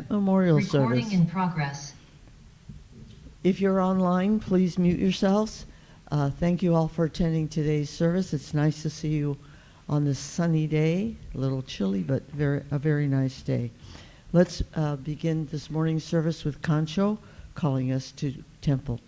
Advent Memorial Service. Recording in progress. If you're online, please mute yourselves. Thank you all for attending today's service. It's nice to see you on this sunny day, a little chilly, but a very nice day. Let's begin this morning's service with Kancho calling us to temple.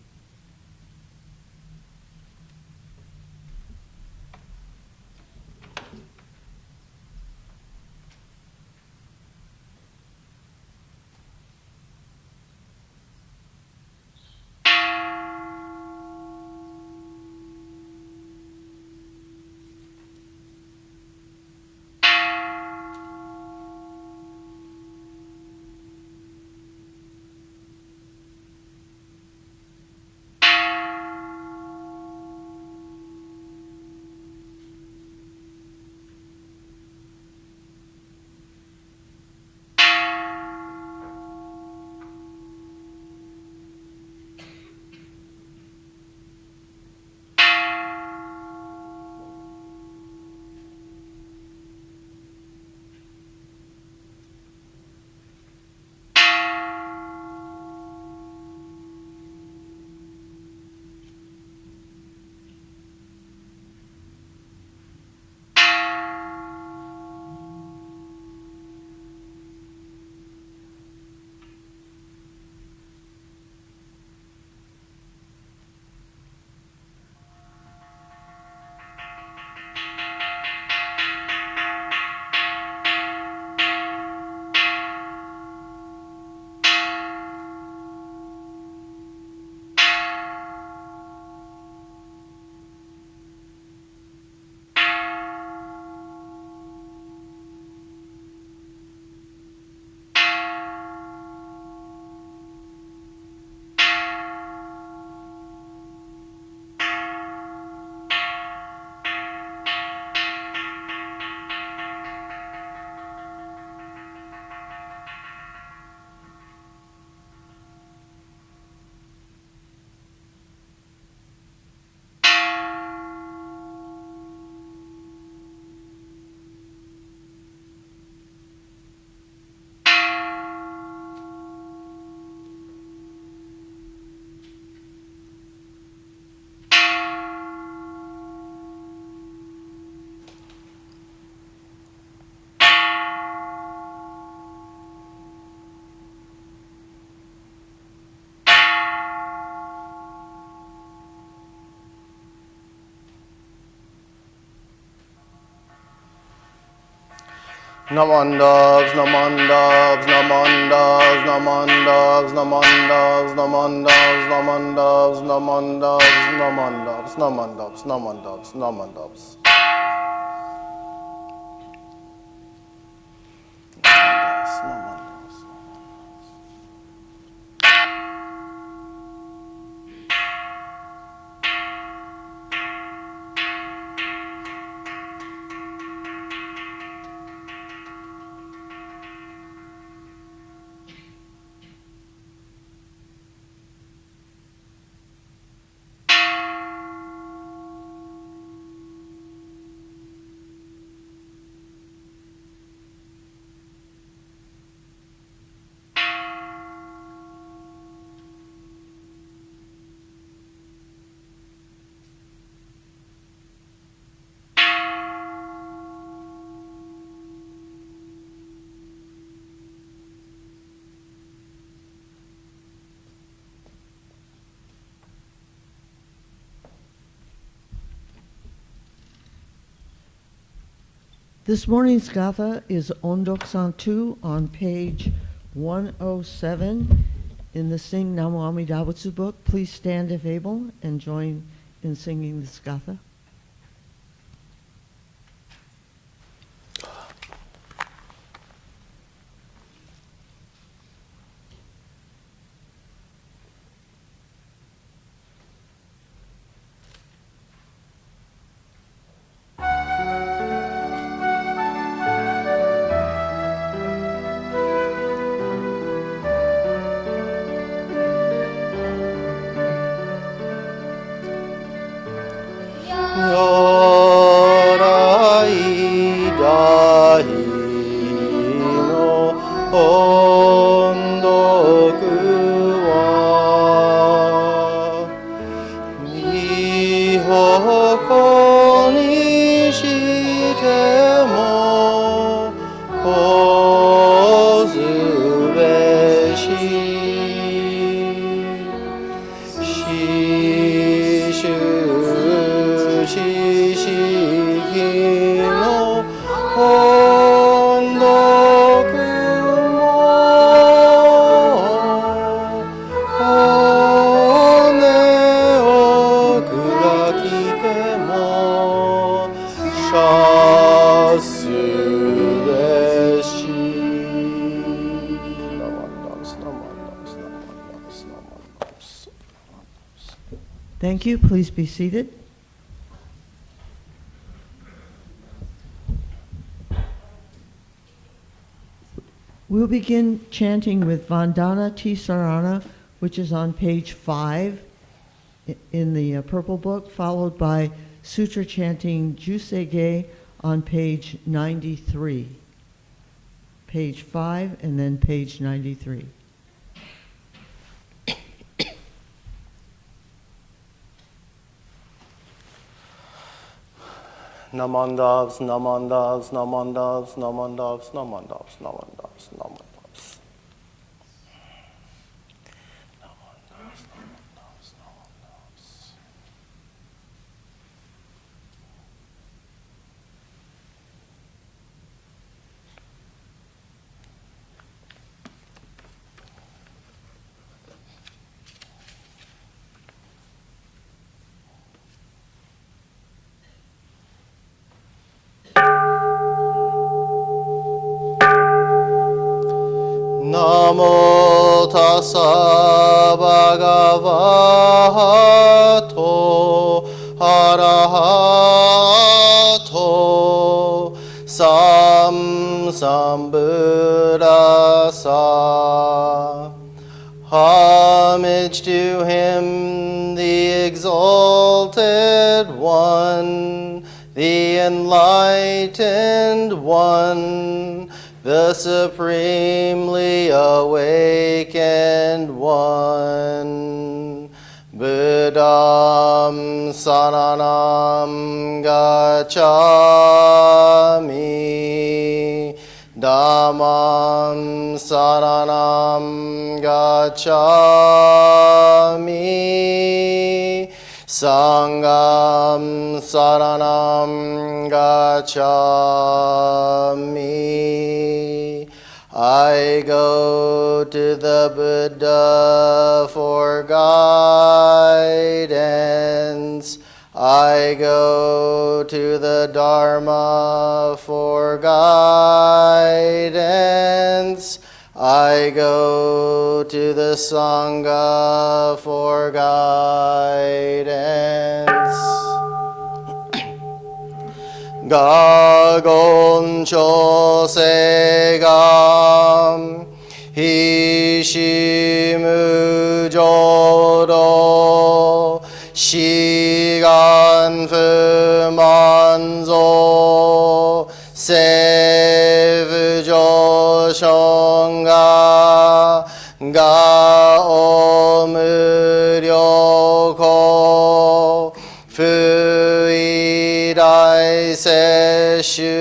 Namandags, namandags, namandags, namandags, namandags, namandags, namandags, namandags, namandags, namandags, namandags, namandags. This morning's gatha is Ondoksan 2 on page 107 in the Sing Namo Amida Butsu book. Please stand if able and join in singing this gatha. Yeah. Thank you. Please be seated. We'll begin chanting with Vandana Tisarana, which is on page 5 in the purple book, followed by Sutra chanting Jusege on page 93. Page 5 and then page 93. Namandavs, namandavs, namandavs, namandavs, namandavs, namandavs, namandavs. Namo tassa bhagavato arahato sambuddhassa. Homage to him, the exalted one, the enlightened one, the supremely awakened one. Buddham saranam gacchami, Dhammam saranam gacchami, Sangham saranam gacchami. I go to the Buddha for guidance. I go to the Dharma for guidance. I go to the Sangha for guidance. Gagoncho segam hishimu jodo shigan fumanzo sevujo shonga ga omuryoko fuidai seshu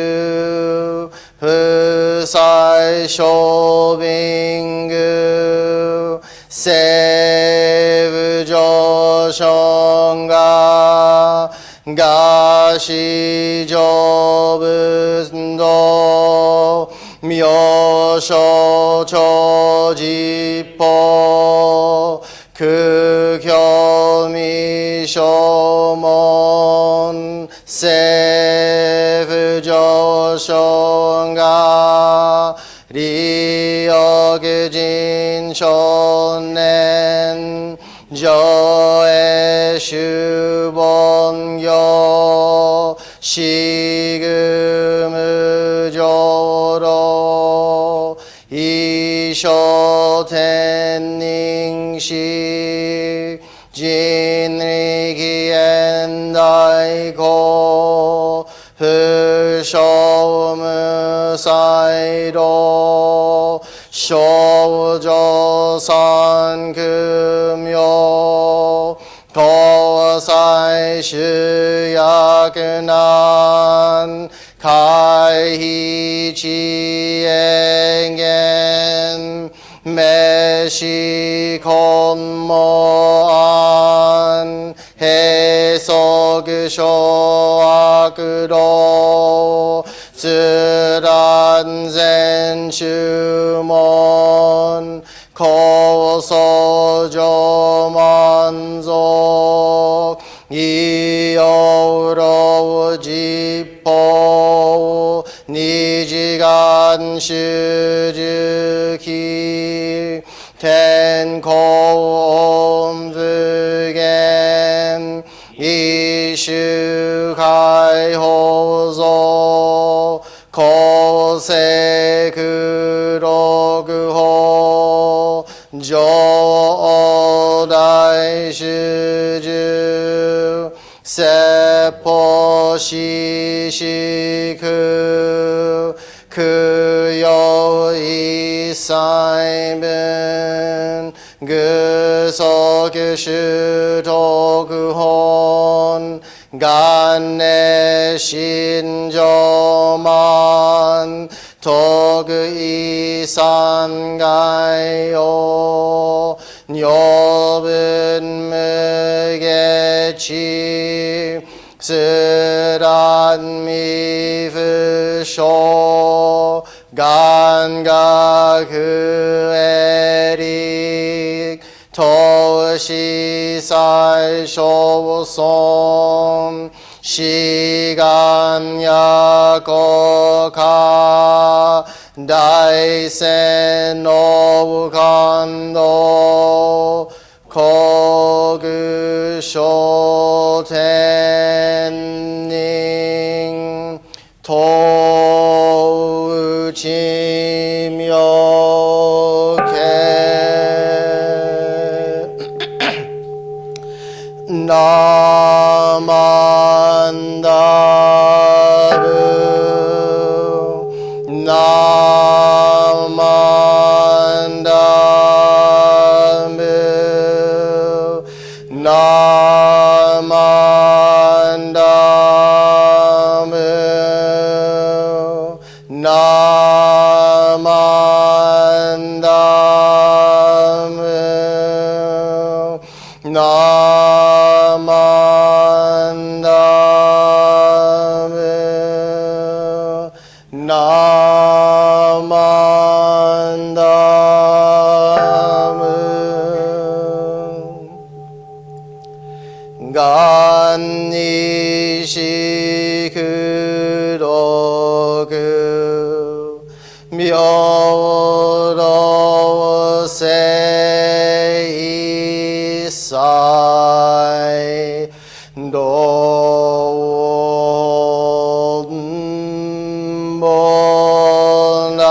husai shobingu sevujo shonga gashi jobundo myosho chojippo kukyo mishomon sevujo shonga ryokujin shonen joe shubongyo shigumu joro isho tenningshi jinriki endaiko hushomu saido shoujo sankumyo kosai shuyakunan kai hi chi engen 滅し根も安閉塞小悪道つらん全宗門高僧上満足異様老実法二次元主樹期天候音無限一種解放像公正苦六法上大主従説法四苦供養一切分具足修徳本元年心上満徳一三概要女分無下知自然未不詳願学エリ投資最小尊志願や国家大戦の感動国書天人東内妙家ナマンダブナマンダブナマンダブナマンダブナマンダブナマンダブ願にし苦毒妙老世一切道もな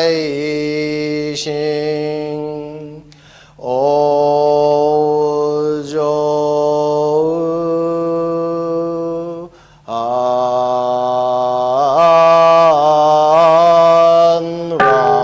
い心往生安楽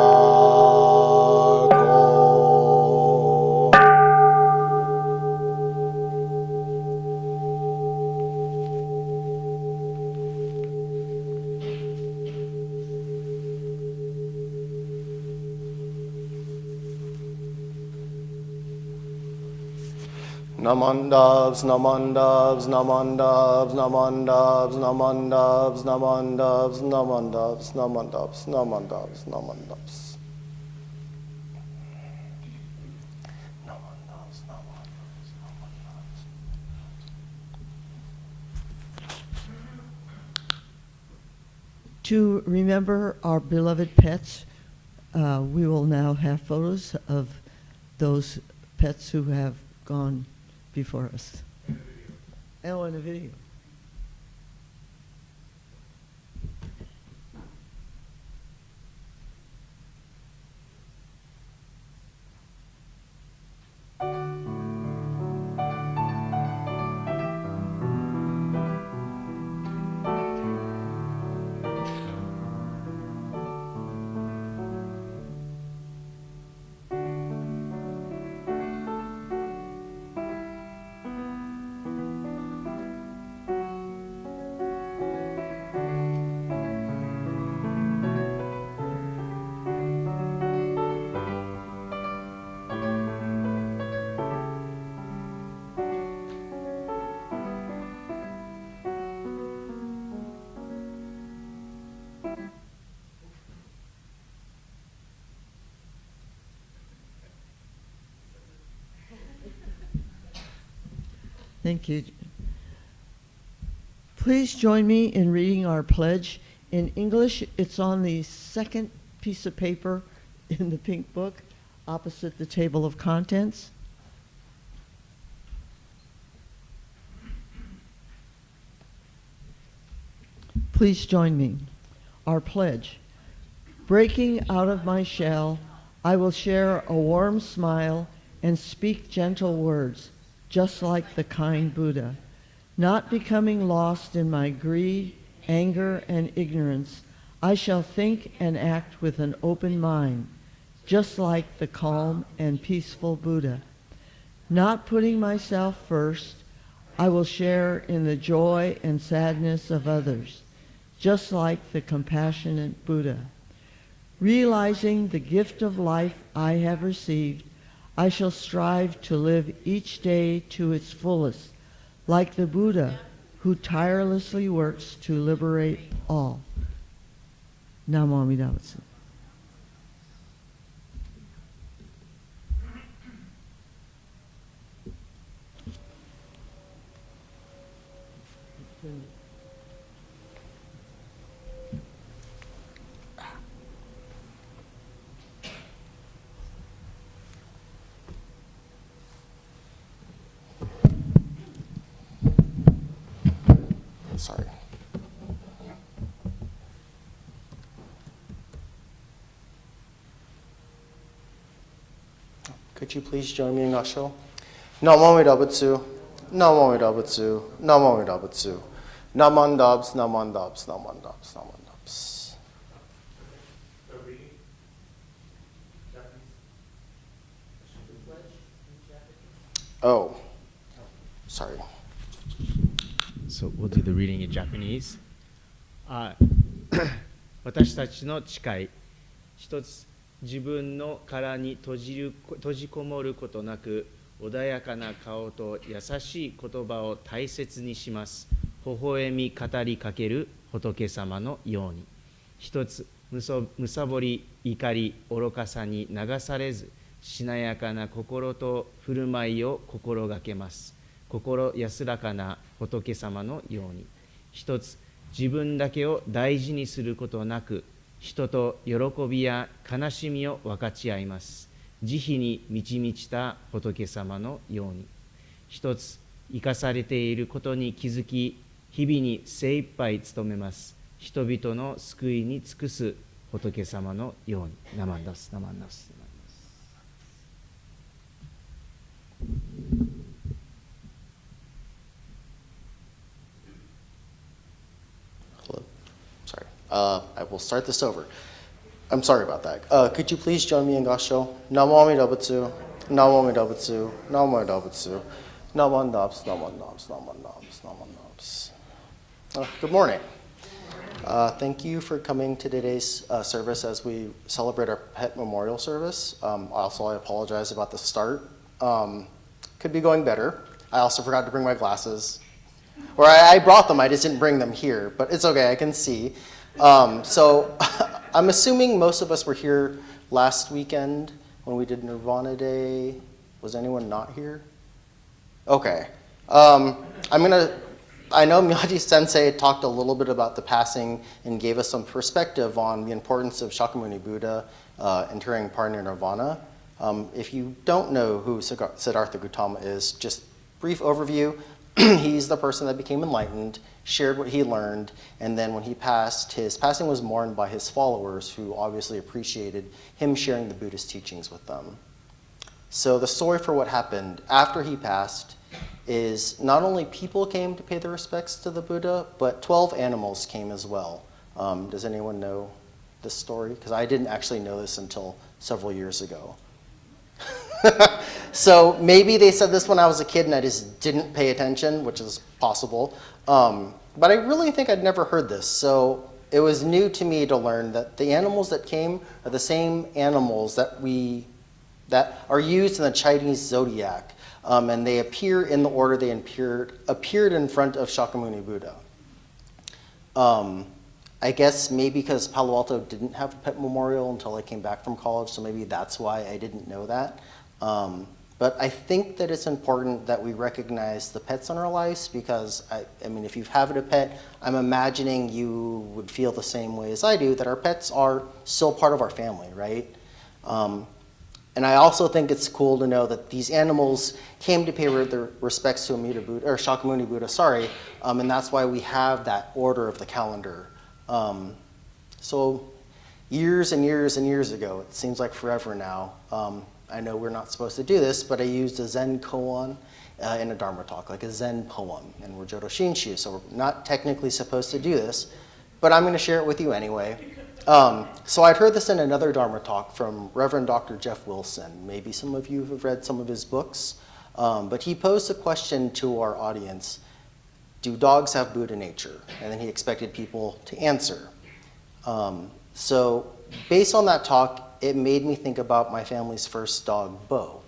Naman doves, naman doves, naman doves, naman doves, naman doves, naman doves, naman doves, naman doves, naman doves, naman doves. To remember our beloved pets, we will now have photos of those pets who have gone before us. Oh, and a video. Thank you. Please join me in reading our pledge. In English, it's on the second piece of paper in the pink book, opposite the table of contents. Please join me. Our pledge. Breaking out of my shell, I will share a warm smile and speak gentle words, just like the kind Buddha. Not becoming lost in my greed, anger, and ignorance, I shall think and act with an open mind, just like the calm and peaceful Buddha. Not putting myself first, I will share in the joy and sadness of others, just like the compassionate Buddha. Realizing the gift of life I have received, I shall strive to live each day to its fullest, like the Buddha who tirelessly works to liberate all. Namo Amida Butsu. Sorry. Could you please join me in Gasho? Namo Amida Butsu. Namo Amida Butsu. Namo Amida Butsu. Naman Dabs, Naman Dabs, Naman Dabs, Naman Dabs. Oh, sorry. So we'll do the reading in Japanese. 私たちの誓い、一つ自分の殻に閉じこもることなく、穏やかな顔と優しい言葉を大切にします。微笑み語りかける仏様のように。一つむさぼり、怒り、愚かさに流されず、しなやかな心と振る舞いを心がけます。心安らかな仏様のように。一つ自分だけを大事にすることなく、人と喜びや悲しみを分かち合います。慈悲に満ち満ちた仏様のように。一つ生かされていることに気づき、日々に精一杯努めます。人々の救いに尽くす仏様のように。ナマンダス、ナマンダス。Hello. Sorry. I will start this over. I'm sorry about that. Could you please join me in Gasho? Namo Amida Butsu. Namo Amida Butsu. Namo Amida Butsu. Naman Dabs, Naman Dabs, Naman Dabs, Naman Dabs. Good morning. Thank you for coming to today's service as we celebrate our pet memorial service. Also, I apologize about the start. Could be going better. I also forgot to bring my glasses. Or I brought them, I just didn't bring them here, but it's okay, I can see. So I'm assuming most of us were here last weekend when we did Nirvana Day. Was anyone not here? Okay. I know Miyagi Sensei talked a little bit about the passing and gave us some perspective on the importance of Shakyamuni Buddha entering parinirvana. If you don't know who Siddhartha Gautama is, just brief overview. He's the person that became enlightened, shared what he learned, and then when he passed, his passing was mourned by his followers who obviously appreciated him sharing the Buddhist teachings with them. So the story for what happened after he passed is not only people came to pay their respects to the Buddha, but 12 animals came as well. Does anyone know this story? Because I didn't actually know this until several years ago. So maybe they said this when I was a kid and I just didn't pay attention, which is possible. But I really think I'd never heard this. So it was new to me to learn that the animals that came are the same animals that are used in the Chinese zodiac. And they appear in the order they appeared in front of Shakyamuni Buddha. I guess maybe because Palo Alto didn't have a pet memorial until I came back from college, so maybe that's why I didn't know that. But I think that it's important that we recognize the pets in our lives because, I mean, if you've had a pet, I'm imagining you would feel the same way as I do, that our pets are still part of our family, right? And I also think it's cool to know that these animals came to pay their respects to Amida Buddha, or Shakyamuni Buddha, sorry, and that's why we have that order of the calendar. So years and years and years ago, it seems like forever now, I know we're not supposed to do this, but I used a Zen koan in a Dharma talk, like a Zen poem, and we're Jodo Shinshu, so we're not technically supposed to do this, but I'm going to share it with you anyway. So I'd heard this in another Dharma talk from Reverend Dr. Jeff Wilson. Maybe some of you have read some of his books, but he posed a question to our audience: do dogs have Buddha nature? And then he expected people to answer. So based on that talk, it made me think about my family's first dog, Bo.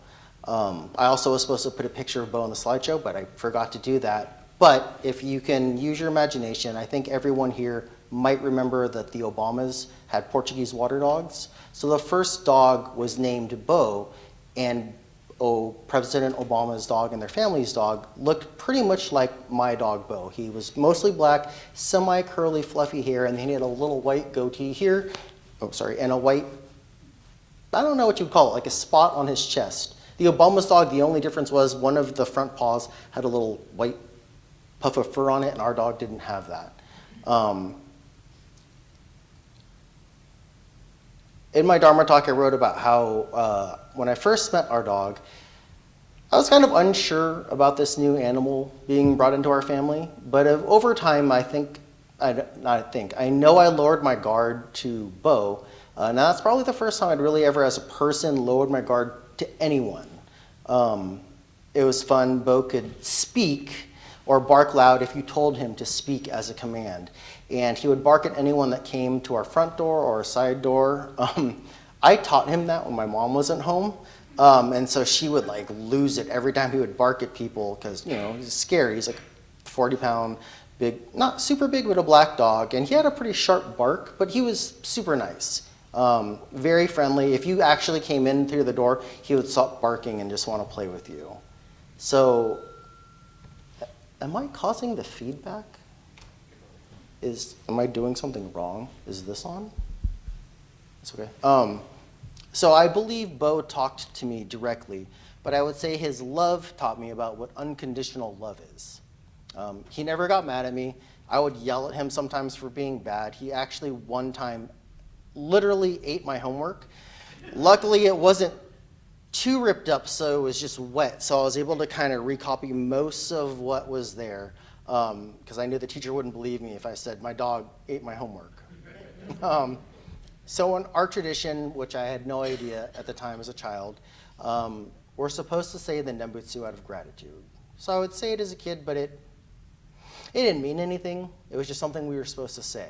I also was supposed to put a picture of Bo on the slideshow, but I forgot to do that. But if you can use your imagination, I think everyone here might remember that the Obamas had Portuguese water dogs. So the first dog was named Bo, and President Obama's dog and their family's dog looked pretty much like my dog, Bo. He was mostly black, semi-curly, fluffy hair, and then he had a little white goatee here, and a white, I don't know what you'd call it, like a spot on his chest. The Obama's dog, the only difference was one of the front paws had a little white puff of fur on it, and our dog didn't have that. In my Dharma talk, I wrote about how when I first met our dog, I was kind of unsure about this new animal being brought into our family, but over time, I know I lowered my guard to Bo. Now that's probably the first time I'd really ever, as a person, lowered my guard to anyone. It was fun. Bo could speak or bark loud if you told him to speak as a command. And he would bark at anyone that came to our front door or side door. I taught him that when my mom wasn't home. And so she would like lose it every time he would bark at people because, you know, he's scary. He's like 40-pound, big, not super big, but a black dog. And he had a pretty sharp bark, but he was super nice. Very friendly. If you actually came in through the door, he would stop barking and just want to play with you. So, am I causing the feedback? Am I doing something wrong? Is this on? It's okay. So I believe Bo talked to me directly, but I would say his love taught me about what unconditional love is. He never got mad at me. I would yell at him sometimes for being bad. He actually one time literally ate my homework. Luckily, it wasn't too ripped up, so it was just wet. So I was able to kind of recopy most of what was there because I knew the teacher wouldn't believe me if I said my dog ate my homework. So in our tradition, which I had no idea at the time as a child, we're supposed to say the Nembutsu out of gratitude. So I would say it as a kid, but it didn't mean anything. It was just something we were supposed to say.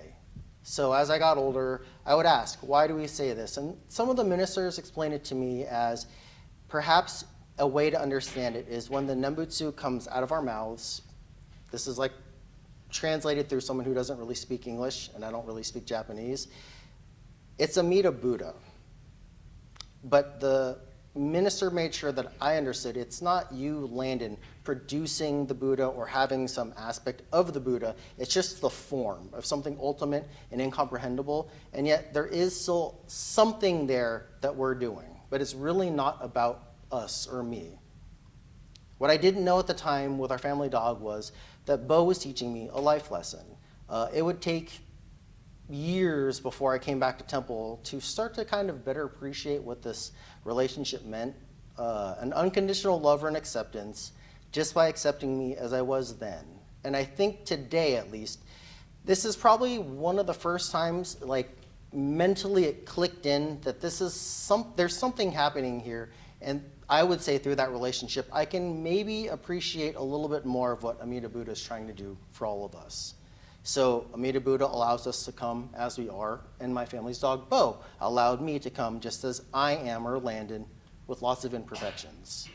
So as I got older, I would ask, why do we say this? And some of the ministers explained it to me as perhaps a way to understand it is when the Nembutsu comes out of our mouths, this is like translated through someone who doesn't really speak English, and I don't really speak Japanese. It's Amida Buddha. But the minister made sure that I understood it's not you, Landon, producing the Buddha or having some aspect of the Buddha. It's just the form of something ultimate and incomprehensible, and yet there is still something there that we're doing, but it's really not about us or me. What I didn't know at the time with our family dog was that Bo was teaching me a life lesson. It would take years before I came back to Temple to start to kind of better appreciate what this relationship meant, an unconditional love and acceptance, just by accepting me as I was then. And I think today, at least, this is probably one of the first times, like, mentally it clicked in that there's something happening here, and I would say through that relationship, I can maybe appreciate a little bit more of what Amida Buddha is trying to do for all of us. So Amida Buddha allows us to come as we are, and my family's dog, Bo, allowed me to come just as I am, or Landon, with lots of imperfections.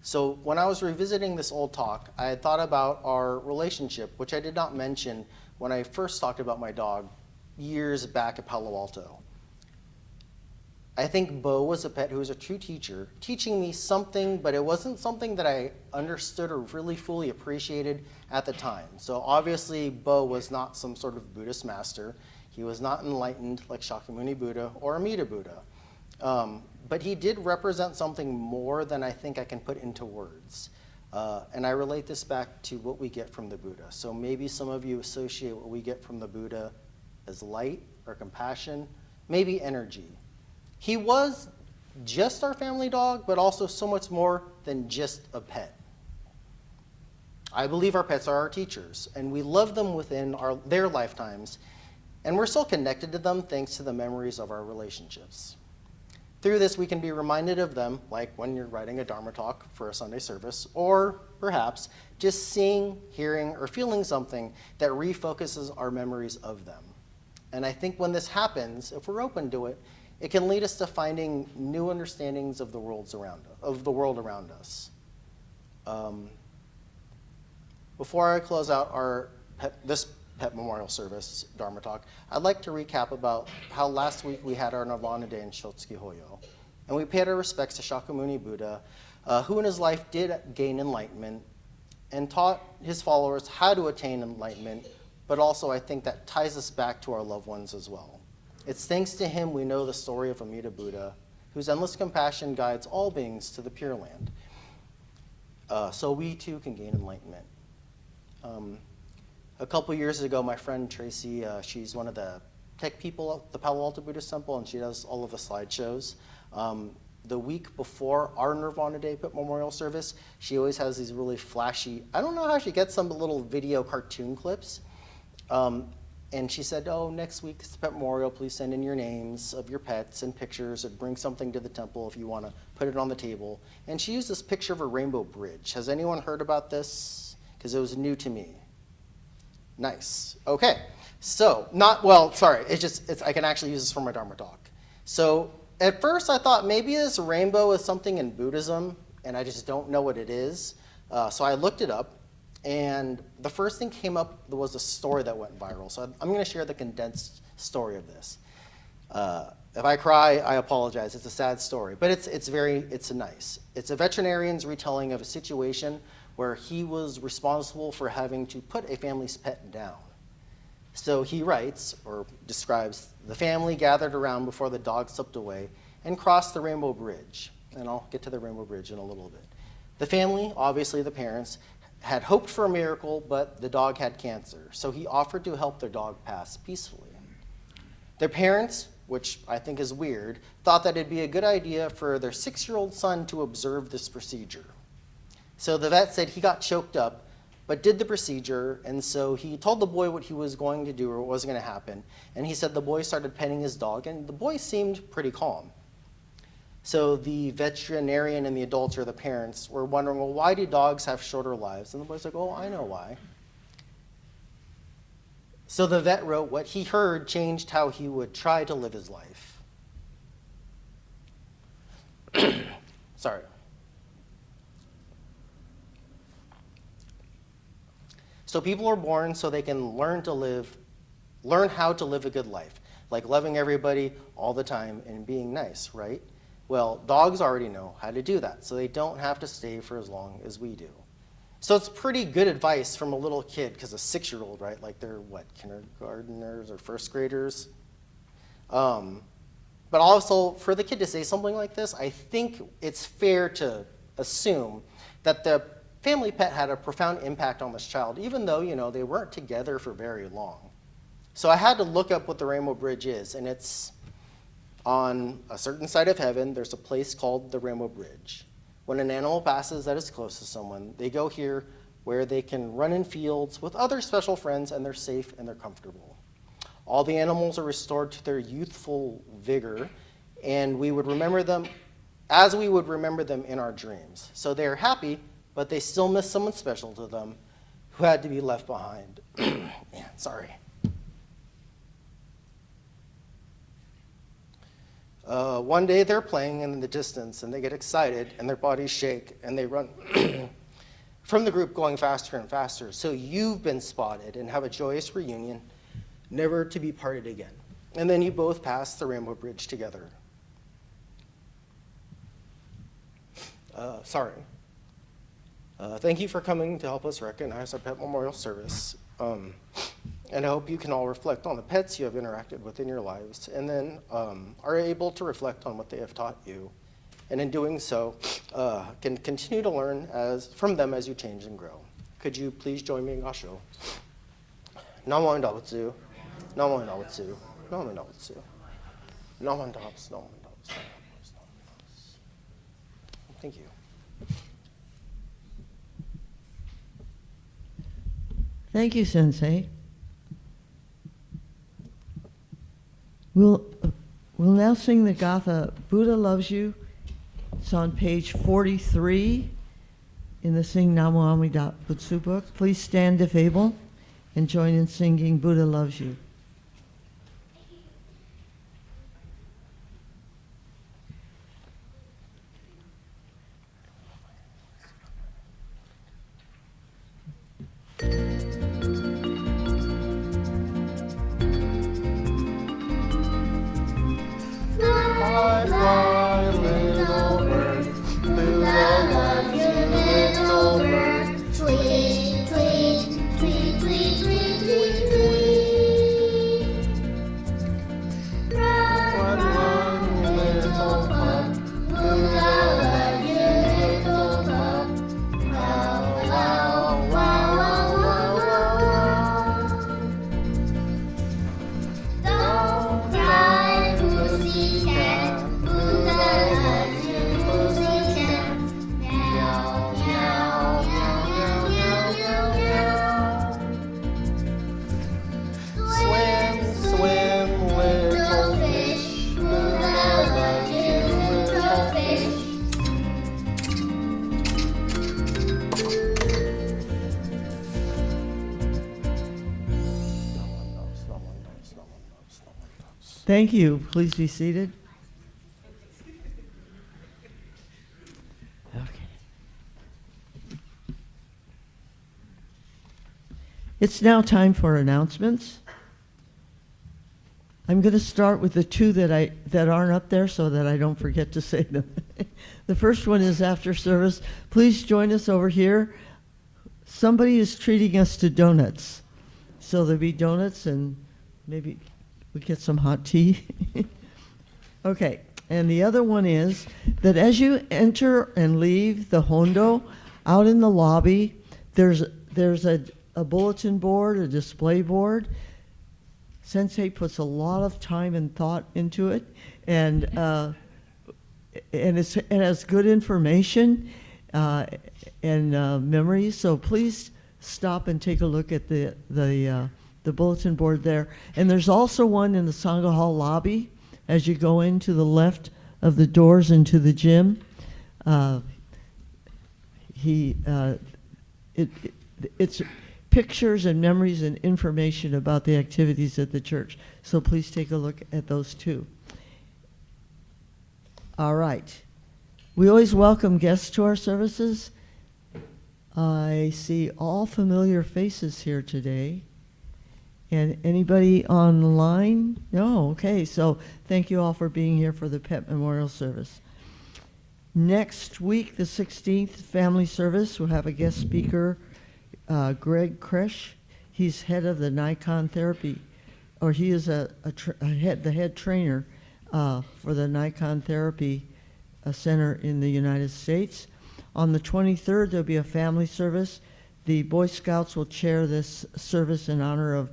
So when I was revisiting this old talk, I had thought about our relationship, which I did not mention when I first talked about my dog years back at Palo Alto. I think Bo was a pet who was a true teacher, teaching me something, but it wasn't something that I understood or really fully appreciated at the time. So obviously, Bo was not some sort of Buddhist master. He was not enlightened like Shakyamuni Buddha or Amida Buddha. But he did represent something more than I think I can put into words. And I relate this back to what we get from the Buddha. So maybe some of you associate what we get from the Buddha as light or compassion, maybe energy. He was just our family dog, but also so much more than just a pet. I believe our pets are our teachers, and we love them within their lifetimes, and we're still connected to them thanks to the memories of our relationships. Through this, we can be reminded of them, like when you're writing a Dharma talk for a Sunday service, or perhaps just seeing, hearing, or feeling something that refocuses our memories of them. And I think when this happens, if we're open to it, it can lead us to finding new understandings of the world around us. Before I close out this Pet Memorial Service Dharma talk, I'd like to recap about how last week we had our Nirvana Day in Shotsuki Hoyo, and we paid our respects to Shakyamuni Buddha, who in his life did gain enlightenment and taught his followers how to attain enlightenment, but also I think that ties us back to our loved ones as well. It's thanks to him we know the story of Amida Buddha, whose endless compassion guides all beings to the Pure Land. So we too can gain enlightenment. A couple years ago, my friend Tracy, she's one of the tech people at the Palo Alto Buddhist Temple, and she does all of the slideshows. The week before our Nirvana Day Pet Memorial Service, she always has these really flashy, I don't know how she gets some little video cartoon clips. And she said, oh, next week it's Pet Memorial, please send in your names of your pets and pictures and bring something to the temple if you want to put it on the table. And she used this picture of a rainbow bridge. Has anyone heard about this? Because it was new to me. Nice. Okay. So, I can actually use this for my Dharma talk. So, at first I thought maybe this rainbow is something in Buddhism, and I just don't know what it is. So I looked it up. And the first thing came up was a story that went viral. So I'm going to share the condensed story of this. If I cry, I apologize. It's a sad story, but it's nice. It's a veterinarian's retelling of a situation where he was responsible for having to put a family's pet down. So he writes or describes the family gathered around before the dog slipped away and crossed the Rainbow Bridge. And I'll get to the Rainbow Bridge in a little bit. The family, obviously the parents, had hoped for a miracle, but the dog had cancer, so he offered to help their dog pass peacefully. Their parents, which I think is weird, thought that it'd be a good idea for their 6-year-old son to observe this procedure. So the vet said he got choked up, but did the procedure, and so he told the boy what he was going to do or what was going to happen, and he said the boy started petting his dog, and the boy seemed pretty calm. So the veterinarian and the adults, or the parents, were wondering, well, why do dogs have shorter lives? And the boy's like, oh, I know why. So the vet wrote what he heard changed how he would try to live his life. Sorry. So people are born so they can learn how to live a good life, like loving everybody all the time and being nice, right? Well, dogs already know how to do that, so they don't have to stay for as long as we do. So it's pretty good advice from a little kid, because a 6-year-old, right? Like they're, kindergartners or first graders? But also, for the kid to say something like this, I think it's fair to assume that the family pet had a profound impact on this child, even though, they weren't together for very long. So I had to look up what the Rainbow Bridge is, and it's on a certain side of heaven. There's a place called the Rainbow Bridge. When an animal passes that is close to someone, they go here where they can run in fields with other special friends, and they're safe and they're comfortable. All the animals are restored to their youthful vigor, and we would remember them as we would remember them in our dreams. So they're happy, but they still miss someone special to them who had to be left behind. Sorry. One day they're playing in the distance, and they get excited, and their bodies shake, and they run from the group going faster and faster. So you've been spotted and have a joyous reunion, never to be parted again. And then you both pass the Rainbow Bridge together. Sorry. Thank you for coming to help us recognize our pet memorial service. And I hope you can all reflect on the pets you have interacted with in your lives, and then are able to reflect on what they have taught you. And in doing so, can continue to learn from them as you change and grow. Could you please join me in Gasho? Namo Indabutsu, Namo Indabutsu, Namo Indabutsu, Namo Indabutsu, Namo Indabutsu. Thank you. Thank you, Sensei. We'll now sing the Gatha, Buddha Loves You. It's on page 43 in the Sing Namo Amida Butsu book. Please stand if able and join in singing Buddha Loves You. Thank you. Please be seated. Okay. It's now time for announcements. I'm going to start with the two that aren't up there so that I don't forget to say them. The first one is after service. Please join us over here. Somebody is treating us to donuts. So there'll be donuts and maybe we get some hot tea. Okay, and the other one is that as you enter and leave the Hondo, out in the lobby, there's a bulletin board, a display board. Sensei puts a lot of time and thought into it, and it has good information and memories. So please stop and take a look at the bulletin board there. And there's also one in the Sangha Hall lobby as you go into the left of the doors into the gym. It's pictures and memories and information about the activities at the church. So please take a look at those too. All right. We always welcome guests to our services. I see all familiar faces here today. And anybody online? No, okay. So thank you all for being here for the Pet Memorial Service. Next week, the 16th, Family Service, we'll have a guest speaker, Greg Kresh. He's head of the Nikon Therapy, or he is the head trainer for the Nikon Therapy Center in the United States. On the 23rd, there'll be a family service. The Boy Scouts will chair this service in honor of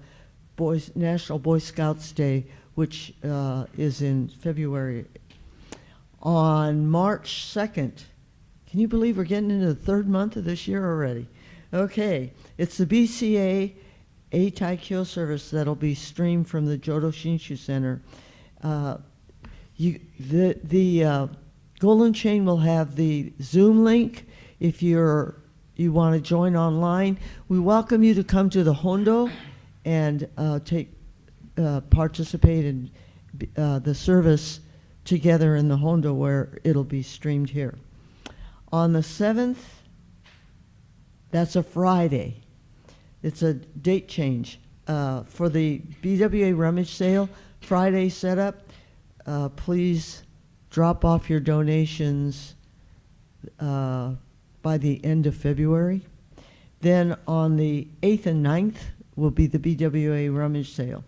National Boy Scouts Day, which is in February. On March 2nd, can you believe we're getting into the third month of this year already? Okay, it's the BCA Eitai Kyo service that'll be streamed from the Jodo Shinshu Center. The Golden Chain will have the Zoom link if you want to join online. We welcome you to come to the Hondo and participate in the service together in the Hondo where it'll be streamed here. On the 7th, that's a Friday. It's a date change for the BWA rummage sale. Friday setup. Please drop off your donations by the end of February. Then on the 8th and 9th will be the BWA rummage sale.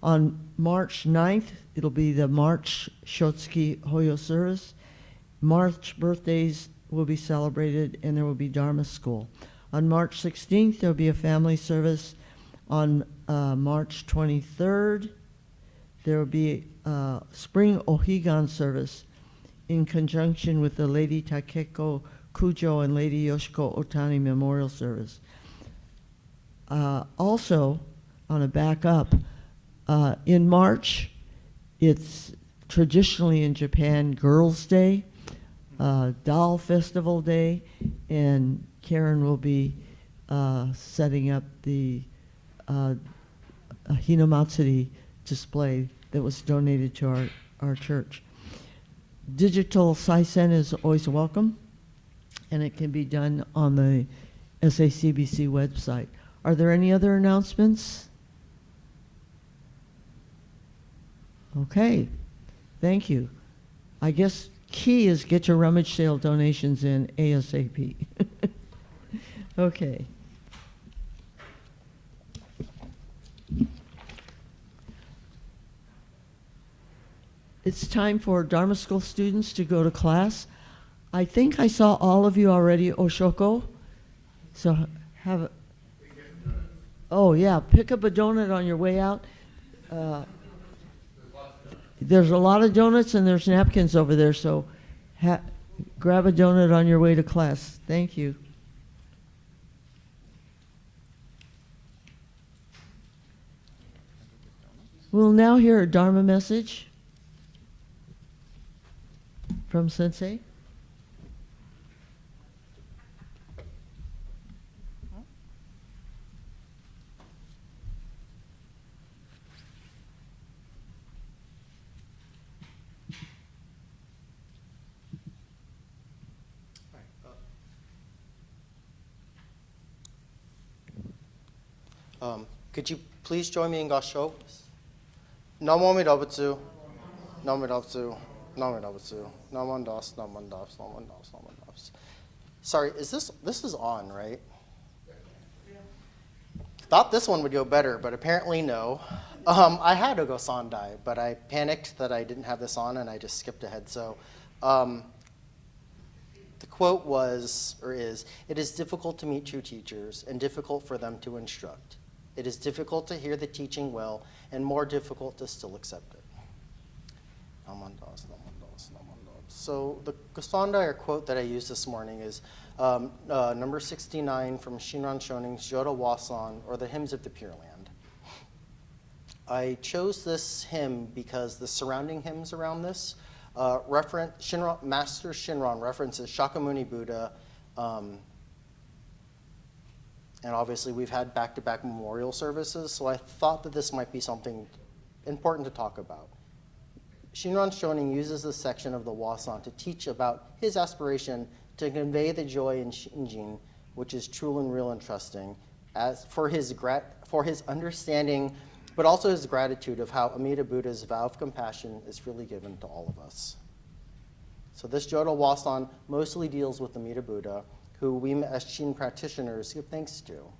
On March 9th, it'll be the March Shotsuki Hoyo service. March birthdays will be celebrated, and there will be Dharma school. On March 16th, there'll be a family service. On March 23rd, there will be a spring Ohigan service in conjunction with the Lady Takeko Kujo and Lady Yoshiko Otani Memorial Service. Also, on a back up, in March, it's traditionally in Japan Girls' Day, Doll Festival Day, and Karen will be setting up the Hinamatsuri display that was donated to our church. Digital saisen is always welcome, and it can be done on the SACBC website. Are there any other announcements? Okay, thank you. I guess key is get your rummage sale donations in ASAP. Okay. It's time for Dharma School students to go to class. I think I saw all of you already, Oshoko. So have a, oh yeah, pick up a donut on your way out. There's a lot of donuts and there's napkins over there, so grab a donut on your way to class. Thank you. We'll now hear a Dharma message from Sensei. Could you please join me in Gasho? Namo Amida Butsu, Namo Amida Butsu, Namo Amida Butsu, Namo Das, Namo Das, Namo Das, Namo Das. Sorry, this is on, right? Thought this one would go better, but apparently no. I had Ogo Sandai, but I panicked that I didn't have this on and I just skipped ahead. So the quote was, or is, "It is difficult to meet true teachers and difficult for them to instruct. It is difficult to hear the teaching well and more difficult to still accept it." So the Gosandai, or quote that I used this morning, is number 69 from Shinran Shoning's Jodo Wasan, or the Hymns of the Pure Land. I chose this hymn because the surrounding hymns around this Master Shinran references Shakyamuni Buddha, and obviously we've had back-to-back memorial services, so I thought that this might be something important to talk about. Shinran Shonin uses this section of the Wasan to teach about his aspiration to convey the joy in Shinjin, which is true and real and trusting, as for his understanding, but also his gratitude of how Amida Buddha's vow of compassion is freely given to all of us. So this Jodo Wasan mostly deals with Amida Buddha, who we as Shin practitioners give thanks to.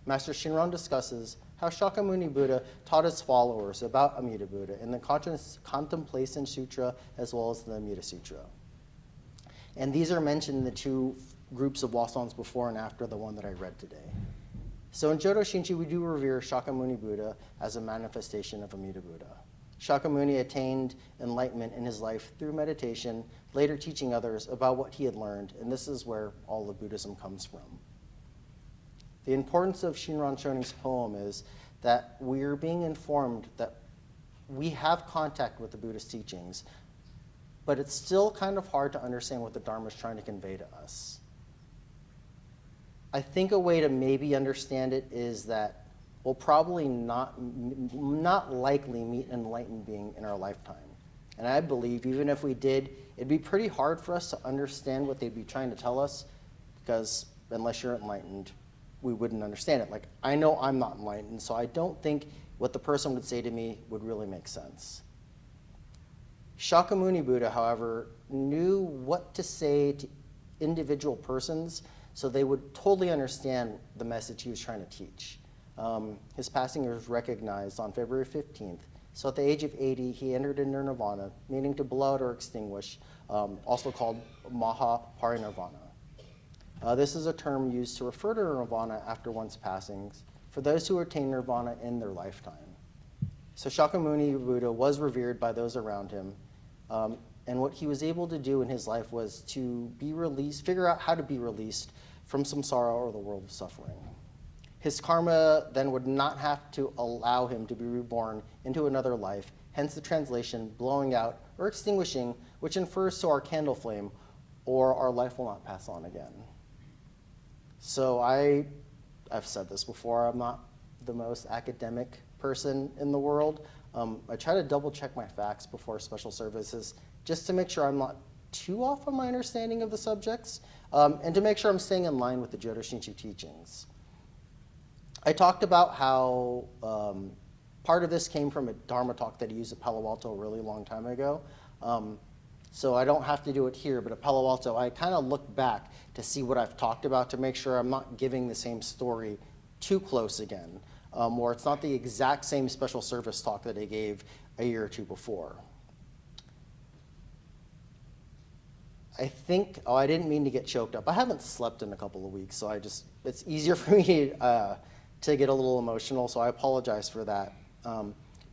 Master Shinran discusses how Shakyamuni Buddha taught his followers about Amida Buddha in the Contemplation Sutra as well as the Amida Sutra. And these are mentioned in the two groups of Wasans before and after the one that I read today. So in Jodo Shinchi, we do revere Shakyamuni Buddha as a manifestation of Amida Buddha. Shakyamuni attained enlightenment in his life through meditation, later teaching others about what he had learned, and this is where all of Buddhism comes from. The importance of Shinran Shonin's poem is that we are being informed that we have contact with the Buddhist teachings, but it's still kind of hard to understand what the Dharma is trying to convey to us. I think a way to maybe understand it is that we'll probably not likely meet an enlightened being in our lifetime. And I believe even if we did, it'd be pretty hard for us to understand what they'd be trying to tell us, because unless you're enlightened, we wouldn't understand it. Like, I know I'm not enlightened, so I don't think what the person would say to me would really make sense. Shakyamuni Buddha, however, knew what to say individual persons so they would totally understand the message he was trying to teach. His passing was recognized on February 15th. So at the age of 80, he entered into nirvana, meaning to blow out or extinguish, also called Mahaparinirvana. This is a term used to refer to nirvana after one's passings for those who attain nirvana in their lifetime. So Shakyamuni Buddha was revered by those around him, and what he was able to do in his life was to be released, figure out how to be released from samsara or the world of suffering. His karma then would not have to allow him to be reborn into another life, hence the translation blowing out or extinguishing, which infers to our candle flame, or our life will not pass on again. So I've said this before, I'm not the most academic person in the world. I try to double check my facts before special services just to make sure I'm not too off on my understanding of the subjects, and to make sure I'm staying in line with the Jodo Shinshu teachings. I talked about how part of this came from a Dharma talk that I used at Palo Alto a really long time ago. So I don't have to do it here, but at Palo Alto, I kind of look back to see what I've talked about to make sure I'm not giving the same story too close again, or it's not the exact same special service talk that I gave a year or two before. I think, oh, I didn't mean to get choked up. I haven't slept in a couple of weeks, so it's easier for me to get a little emotional, so I apologize for that.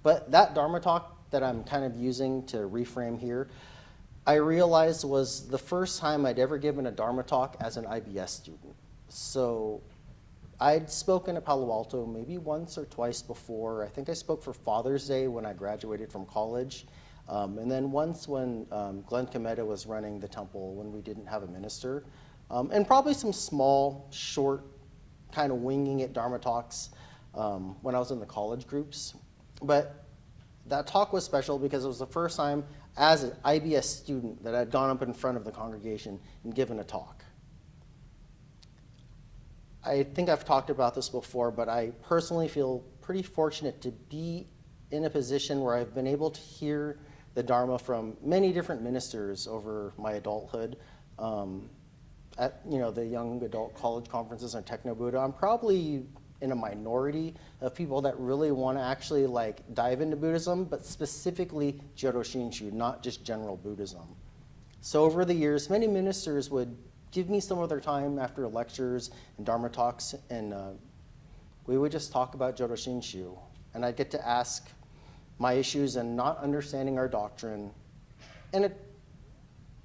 But that Dharma talk that I'm kind of using to reframe here, I realized was the first time I'd ever given a Dharma talk as an IBS student. So I'd spoken at Palo Alto maybe once or twice before. I think I spoke for Father's Day when I graduated from college. And then once when Glenn Kometa was running the temple when we didn't have a minister. And probably some small, short, kind of winging it Dharma talks when I was in the college groups. But that talk was special because it was the first time as an IBS student that I'd gone up in front of the congregation and given a talk. I think I've talked about this before, but I personally feel pretty fortunate to be in a position where I've been able to hear the Dharma from many different ministers over my adulthood. At the young adult college conferences and Techno Buddha, I'm probably in a minority of people that really want to actually dive into Buddhism, but specifically Jodo Shinshu, not just general Buddhism. So over the years, many ministers would give me some of their time after lectures and Dharma talks, and we would just talk about Jodo Shinshu. And I'd get to ask my issues and not understanding our doctrine. And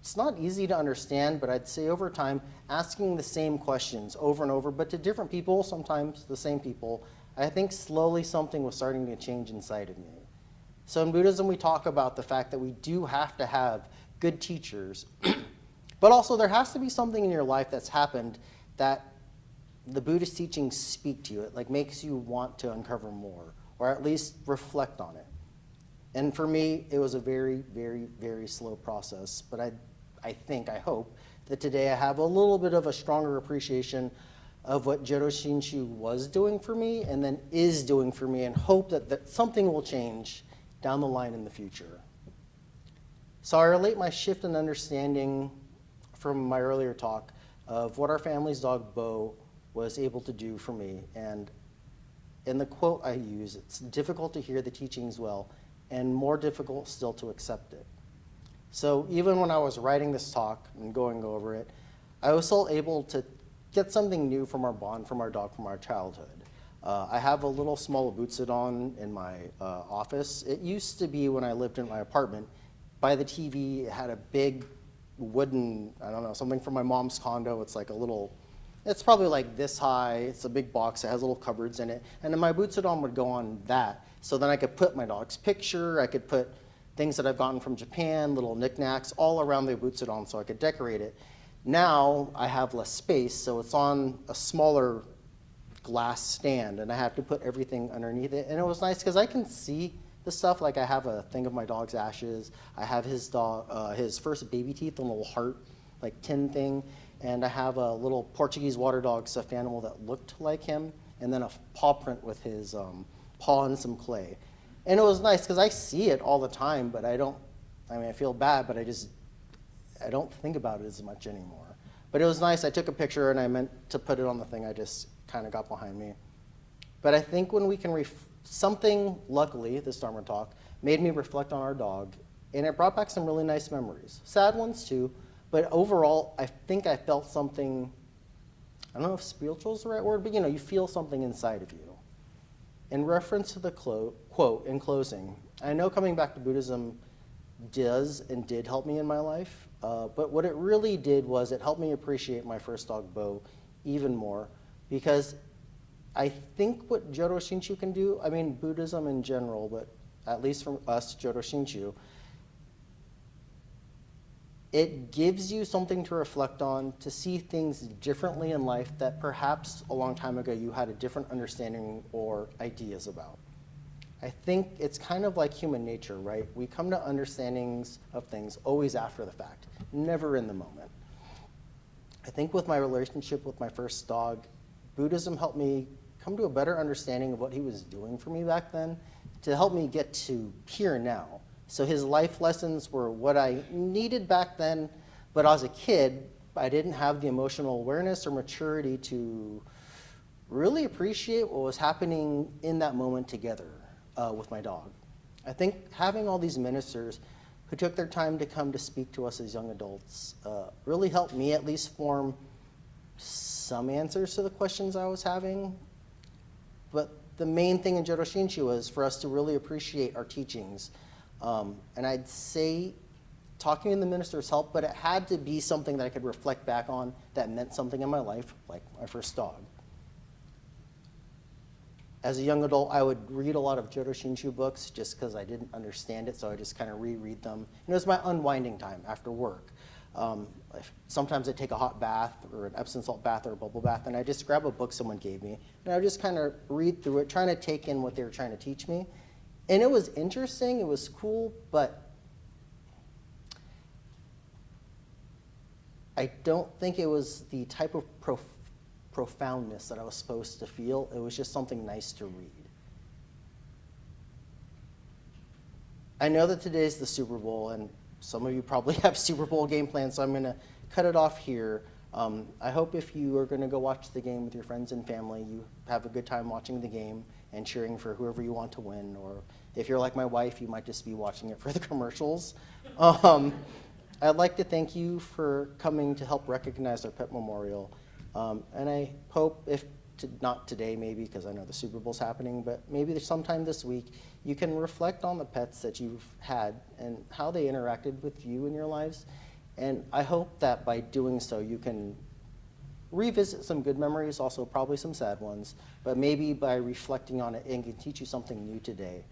it's not easy to understand, but I'd say over time, asking the same questions over and over, but to different people, sometimes the same people, I think slowly something was starting to change inside of me. So in Buddhism, we talk about the fact that we do have to have good teachers, but also there has to be something in your life that's happened that the Buddhist teachings speak to you. It makes you want to uncover more, or at least reflect on it. And for me, it was a very, very, very slow process, but I hope that today I have a little bit of a stronger appreciation of what Jodo Shinshu was doing for me and then is doing for me, and hope that something will change down the line in the future. So I relate my shift in understanding from my earlier talk of what our family's dog, Bo, was able to do for me. And in the quote I use, it's difficult to hear the teachings well, and more difficult still to accept it. So even when I was writing this talk and going over it, I was still able to get something new from our bond, from our dog, from our childhood. I have a little small Butsudan in my office. It used to be when I lived in my apartment. By the TV, it had a big wooden, I don't know, something from my mom's condo. It's like a little, it's probably like this high. It's a big box. It has little cupboards in it. And then my Butsudan would go on that. So then I could put my dog's picture. I could put things that I've gotten from Japan, little knickknacks, all around the Butsudan so I could decorate it. Now I have less space, so it's on a smaller glass stand, and I have to put everything underneath it. And it was nice because I can see the stuff. Like I have a thing of my dog's ashes. I have his dog, his first baby teeth, a little heart, like tin thing. And I have a little Portuguese water dog stuffed animal that looked like him, and then a paw print with his paw and some clay. And it was nice because I see it all the time, but I feel bad, but I don't think about it as much anymore. But it was nice. I took a picture and I meant to put it on the thing. I just kind of got behind me. But I think when we can, something, luckily, this Dharma talk, made me reflect on our dog, and it brought back some really nice memories. Sad ones too, but overall, I think I felt something, I don't know if spiritual is the right word, but you feel something inside of you. In reference to the quote in closing, I know coming back to Buddhism does and did help me in my life, but what it really did was it helped me appreciate my first dog, Bo, even more, because I think what Jodo Shinshu can do, I mean Buddhism in general, but at least from us, Jodo Shinshu, it gives you something to reflect on, to see things differently in life that perhaps a long time ago you had a different understanding or ideas about. I think it's kind of like human nature, right? We come to understandings of things always after the fact, never in the moment. I think with my relationship with my first dog, Buddhism helped me come to a better understanding of what he was doing for me back then to help me get to here and now. So his life lessons were what I needed back then, but as a kid, I didn't have the emotional awareness or maturity to really appreciate what was happening in that moment together with my dog. I think having all these ministers who took their time to come to speak to us as young adults really helped me at least form some answers to the questions I was having. But the main thing in Jodo Shinshu was for us to really appreciate our teachings. And I'd say talking to the ministers helped, but it had to be something that I could reflect back on that meant something in my life, like my first dog. As a young adult, I would read a lot of Jodo Shinshu books just because I didn't understand it, so I just kind of reread them. And it was my unwinding time after work. Sometimes I'd take a hot bath or an Epsom salt bath or a bubble bath, and I'd just grab a book someone gave me, and I would just kind of read through it, trying to take in what they were trying to teach me. And it was interesting, it was cool, but I don't think it was the type of profoundness that I was supposed to feel. It was just something nice to read. I know that today's the Super Bowl, and some of you probably have Super Bowl game plans, so I'm going to cut it off here. I hope if you are going to go watch the game with your friends and family, you have a good time watching the game and cheering for whoever you want to win. Or if you're like my wife, you might just be watching it for the commercials. I'd like to thank you for coming to help recognize our pet memorial. And I hope, not today maybe, because I know the Super Bowl's happening, but maybe sometime this week, you can reflect on the pets that you've had and how they interacted with you in your lives. And I hope that by doing so, you can revisit some good memories, also probably some sad ones, but maybe by reflecting on it, it can teach you something new today.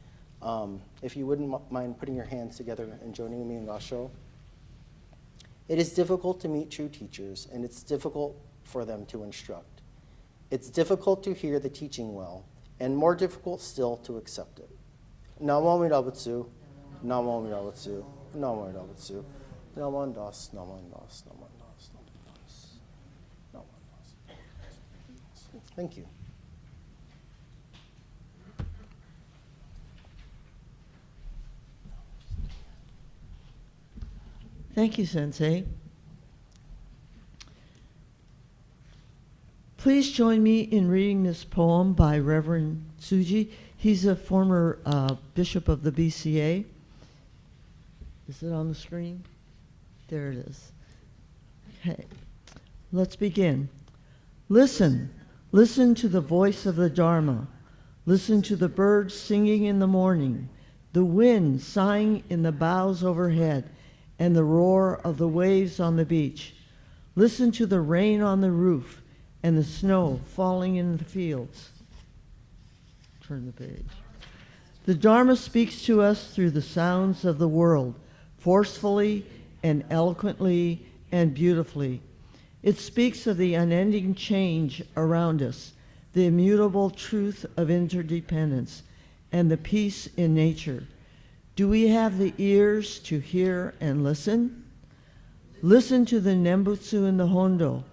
If you wouldn't mind putting your hands together and joining me in Gasho. It is difficult to meet true teachers, and it's difficult for them to instruct. It's difficult to hear the teaching well, and more difficult still to accept it. Namo Amida Butsu, Namo Amida Butsu, Namo Amida Butsu, Namo Das, Namo Das, Namo Das, Namo Das, Namo Das. Thank you. Thank you, Sensei. Please join me in reading this poem by Reverend Tsuji. He's a former bishop of the BCA. Is it on the screen? There it is. Okay, let's begin. Listen, listen to the voice of the Dharma. Listen to the birds singing in the morning, the wind sighing in the boughs overhead, and the roar of the waves on the beach. Listen to the rain on the roof and the snow falling in the fields. Turn the page. The Dharma speaks to us through the sounds of the world, forcefully and eloquently and beautifully. It speaks of the unending change around us, the immutable truth of interdependence, and the peace in nature. Do we have the ears to hear and listen? Listen to the Nembutsu and the Hondo.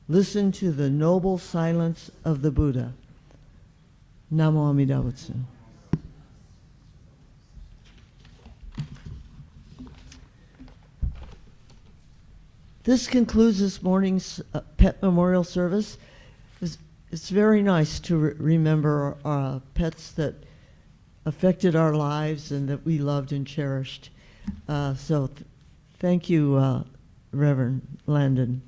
Listen to the noble silence of the Buddha. Namo Amida Butsu. This concludes this morning's pet memorial service. It's very nice to remember pets that affected our lives and that we loved and cherished. Thank you, Reverend Landon.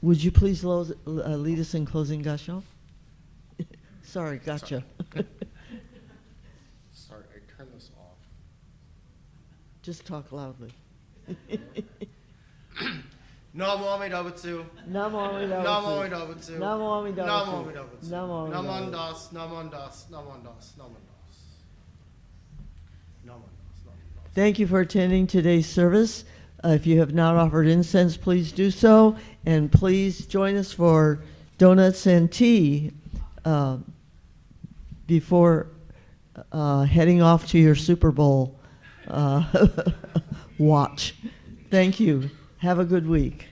Would you please lead us in closing gasho? Sorry, gotcha. Sorry, I turned this off. Just talk loudly. Namo Amida Butsu. Namo Amida Namo Butsu. Amida Butsu. Namo Amida Namo Butsu. Amida Butsu. Namo Amida Butsu. Namandas, namandas, namandas, namandas. Namandas, namandas. Thank you for attending today's service. If you have not offered incense, please do so. And please join us for donuts and tea before heading off to your Super Bowl watch. Thank you. Have a good week.